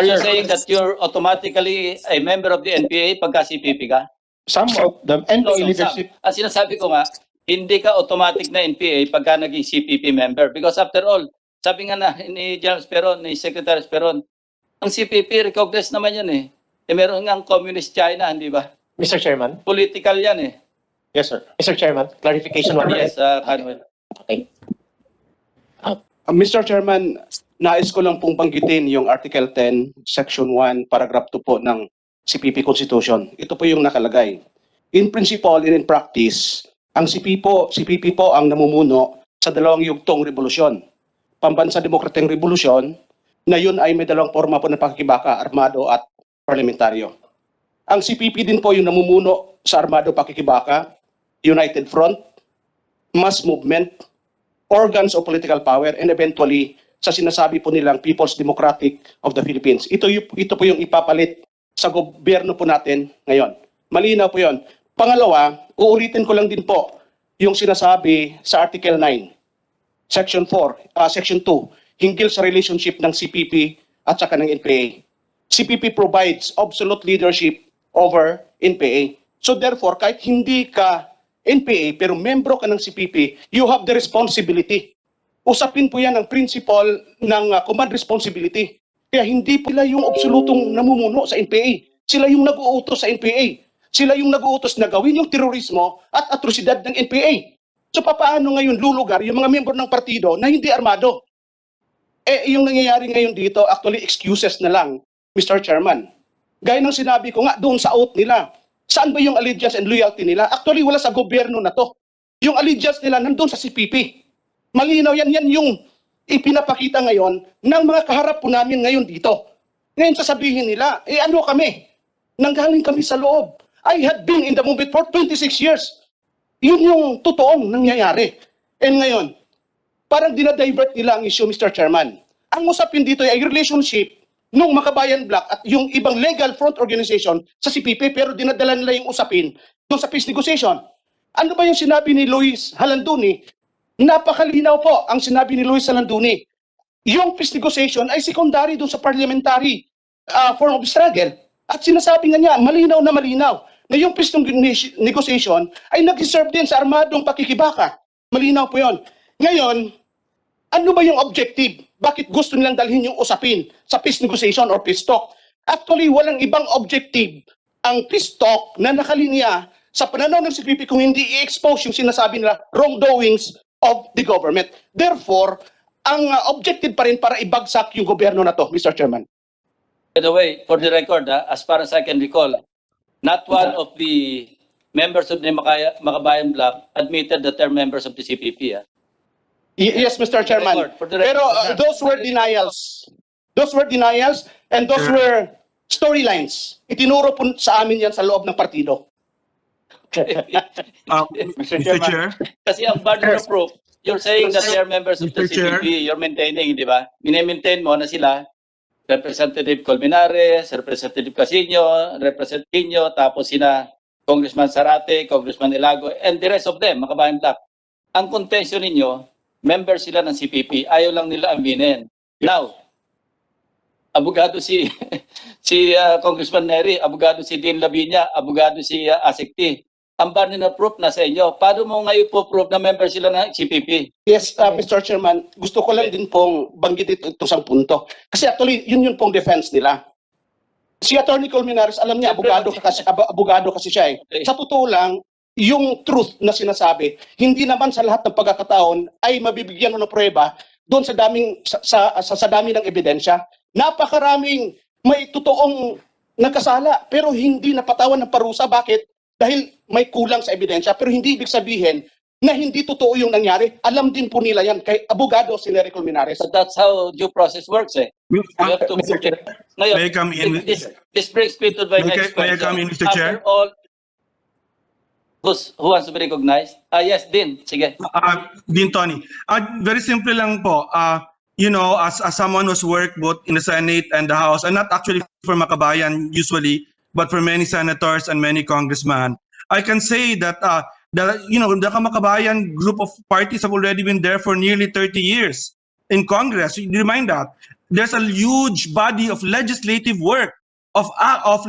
Are you saying that you're automatically a member of the NPA pagka CPP ka? Some of the NPA leadership. Ang sinasabi ko nga, hindi ka automatic na NPA pagka naging CPP member. Because after all, sabi nga na ni James Peron, ni Secretary Peron, ang CPP recognized naman yan eh. Meron nga ang Communist China, hindi ba? Mr. Chairman. Political yan eh. Yes, sir. Mr. Chairman, clarification one. Yes, Ka-Noel. Okay. Mr. Chairman, nais ko lang pong banggitin yung Article 10, Section 1, Paragraph 2 po ng CPP Constitution. Ito po yung nakalagay. In principle and in practice, ang CPP po ang namumuno sa dalawang yugtong revolusyon. Pambansa Demokrateng Revolusyon, na yun ay may dalawang forma po ng pakikibaka, armado at parlamentaryo. Ang CPP din po yung namumuno sa armado pakikibaka, United Front, mass movement, organs of political power, and eventually sa sinasabi po nilang People's Democratic of the Philippines. Ito po yung ipapalit sa gobyerno po natin ngayon. Malinaw po yun. Pangalawa, uulitin ko lang din po yung sinasabi sa Article 9, Section 2, hinggil sa relationship ng CPP at saka ng NPA. CPP provides absolute leadership over NPA. So therefore, kahit hindi ka NPA pero membro ka ng CPP, you have the responsibility. Usapin po yan ang principle ng command responsibility. Kaya hindi pala yung absolutong namumuno sa NPA. Sila yung nag-uutos sa NPA. Sila yung nag-uutos na gawin yung terorismo at atrosidad ng NPA. So papaano ngayon lulugar yung mga membro ng partido na hindi armado? Yung nangyayari ngayon dito, actually excuses na lang, Mr. Chairman. Gaya ng sinabi ko nga, doon sa oath nila, saan ba yung allegiance and loyalty nila? Actually, wala sa gobyerno na to. Yung allegiance nila nandun sa CPP. Malinaw yan yung ipinapakita ngayon ng mga kaharap po namin ngayon dito. Ngayon sasabihin nila, ano kami? Nanggaling kami sa loob. I had been in the movement for 26 years. Yun yung totoong nangyayari. And ngayon, parang dinadivert nila ang issue, Mr. Chairman. Ang usapin dito ay relationship nung Makabayan Bloc at yung ibang legal front organization sa CPP, pero dinadala nila yung usapin doon sa peace negotiation. Ano ba yung sinabi ni Luis Halanduni? Napakalinaw po ang sinabi ni Luis Halanduni. Yung peace negotiation ay secondary doon sa parliamentary form of struggle. At sinasabi nga niya, malinaw na yung peace negotiation ay nag-serve din sa armadong pakikibaka. Malinaw po yon. Ngayon, ano ba yung objective? Bakit gusto nilang dalhin yung usapin sa peace negotiation or peace talk? Actually, walang ibang objective ang peace talk na nakalinya sa pananaw ng CPP kung hindi i-expose yung sinasabi nila wrongdoings of the government. Therefore, ang objective pa rin para ibagsak yung gobyerno na to, Mr. Chairman. By the way, for the record, as far as I can recall, not one of the members of the Makabayan Bloc admitted that they're members of the CPP. Yes, Mr. Chairman. Pero those were denials. Those were denials and those were storylines. Itinuro po sa amin yan sa loob ng partido. Mr. Chair. Kasi ang burden of proof, you're saying that they are members of the CPP, you're maintaining, di ba? Mini-maintain mo na sila, Representative Colmenares, Representative Casino, Representative Quino, tapos sina Congressman Zarate, Congressman Ilago, and the rest of them, Makabayan Bloc. Ang contention ninyo, member sila ng CPP, ayaw lang nila aminin. Now, abogado si Congressman Neri, abogado si Dean Lavinia, abogado si Asikti. Ang burden of proof na sa inyo. Paano mo ngayon po proof na member sila ng CPP? Yes, Mr. Chairman, gusto ko lang din pong banggitin ito sa punto. Kasi actually, yun pong defense nila. Si Attorney Colmenares, alam niya, abogado kasi siya eh. Okay. Sa totoo lang, yung truth na sinasabi, hindi naman sa lahat ng pagkakataon ay mabibigyan mo ng pruweba doon sa dami ng ebidensya. Napakaraming may totoong nagkasala pero hindi napatawan ng parusa. Bakit? Dahil may kulang sa ebidensya pero hindi ibig sabihin na hindi totoo yung nangyari. Alam din po nila yan kay abogado si Nery Colmenares. So that's how due process works eh. You have to ngayon, May I come in? this brings me to my next May I question. come in, Mr. Chair? After all, who wants to be recognized? Yes, Dean. Sige. Dean Tony. Very simple lang po. You know, as someone who's worked both in the Senate and the House, and not actually for Makabayan usually, but for many senators and many congressmen, I can say that the Makabayan group of parties have already been there for nearly 30 years in Congress. You remind that there's a huge body of legislative work, of laws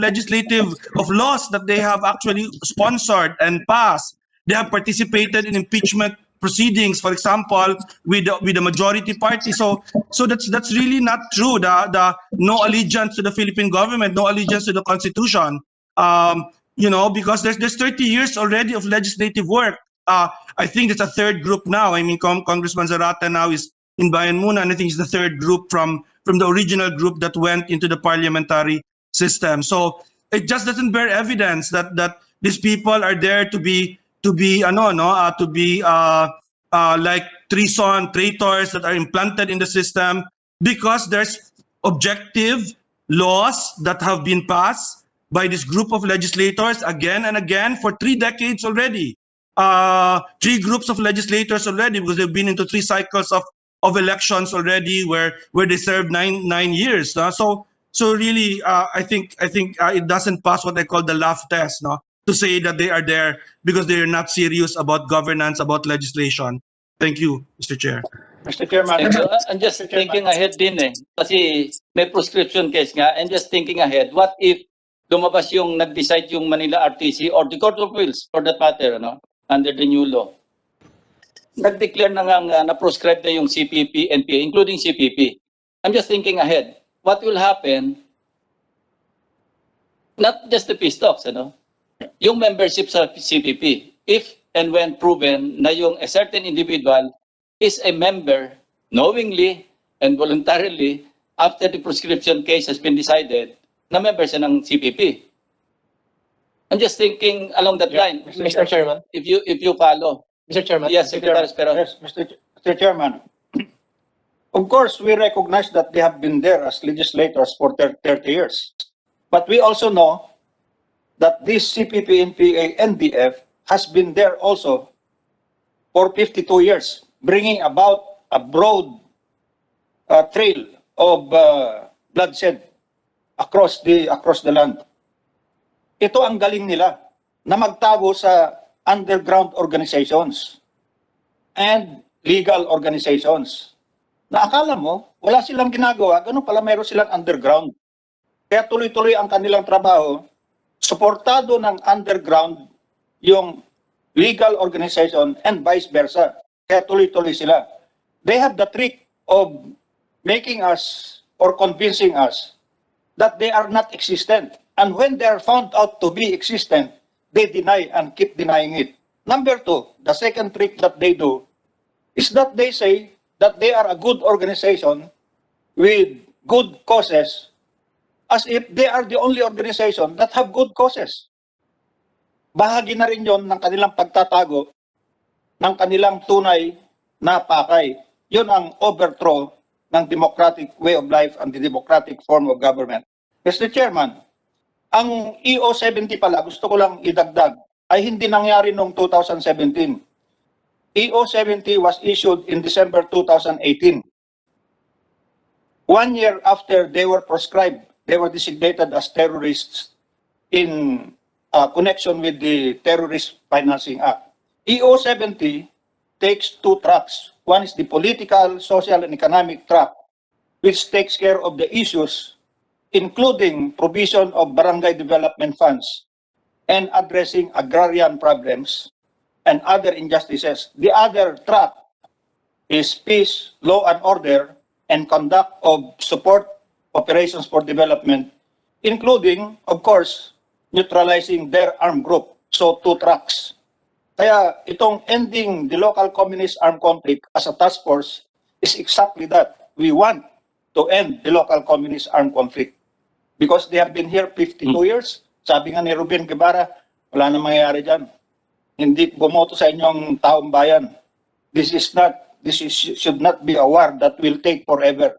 that they have actually sponsored and passed. They have participated in impeachment proceedings, for example, with the majority party. So that's really not true. The no allegiance to the Philippine government, no allegiance to the Constitution. Because there's 30 years already of legislative work. I think it's a third group now. I mean, Congressman Zarata now is in Bayan Muna, and I think it's the third group from the original group that went into the parliamentary system. So it just doesn't bear evidence that these people are there to be like treason, traitors that are implanted in the system, because there's objective laws that have been passed by this group of legislators again and again for 3 decades already. 3 groups of legislators already, because they've been into 3 cycles of elections already, where they served 9 years. So really, I think it doesn't pass what I call the laugh test, no, to say that they are there because they are not serious about governance, about legislation. Thank you, Mr. Chair. Mr. Chairman. Thank you. I'm just Mr. Chairman. thinking ahead din eh. Kasi may prescription case nga. I'm just thinking ahead. What if lumabas yung nag-decide yung Manila RTC or the Court of Appeals for that matter, under the new law? Nag-declare na nga na-proscribe na yung CPP, NPA, including CPP. I'm just thinking ahead. What will happen, not just the peace talks, yung membership sa CPP, if and when proven na yung a certain individual is a member knowingly and voluntarily after the prescription case has been decided na member siya ng CPP. I'm just thinking along that line. Mr. Chairman. If you follow. Mr. Chairman. Yes, Secretary Espero. Yes, Mr. Chairman. Of course, we recognize that they have been there as legislators for 30 years. But we also know that this CPP, NPA, NBF has been there also for 52 years, bringing about a broad trail of bloodshed across the land. Ito ang galing nila na magtago sa underground organizations and legal organizations. Na akala mo, wala silang ginagawa, ganun pala mayroon silang underground. Kaya tuloy-tuloy ang kanilang trabaho, suportado ng underground yung legal organization and vice versa. Kaya tuloy-tuloy sila. They have the trick of making us or convincing us that they are not existent. And when they are found out to be existent, they deny and keep denying it. Number 2, the second trick that they do is that they say that they are a good organization with good causes, as if they are the only organization that have good causes. Bahagi na rin yon ng kanilang pagtatago ng kanilang tunay na pakay. Yun ang overthrow ng democratic way of life and the democratic form of government. Mr. Chairman, ang EO70 pala, gusto ko lang idagdag, ay hindi nangyari noong 2017. EO70 was issued in December 2018. 1 year after they were proscribed, they were designated as terrorists in connection with the Terrorist Financing Act. EO70 takes 2 tracks. One is the political, social, and economic track, which takes care of the issues, including provision of barangay development funds and addressing agrarian problems and other injustices. The other track is peace, law and order, and conduct of support operations for development, including, of course, neutralizing their armed group. So 2 tracks. Kaya itong ending the local communist armed conflict as a task force is exactly that. We want to end the local communist armed conflict because they have been here 52 years. Sabi nga ni Ruben Guevara, wala na mangyayari dyan. Hindi bumoto sa inyong taong bayan. This should not be a war that will take forever.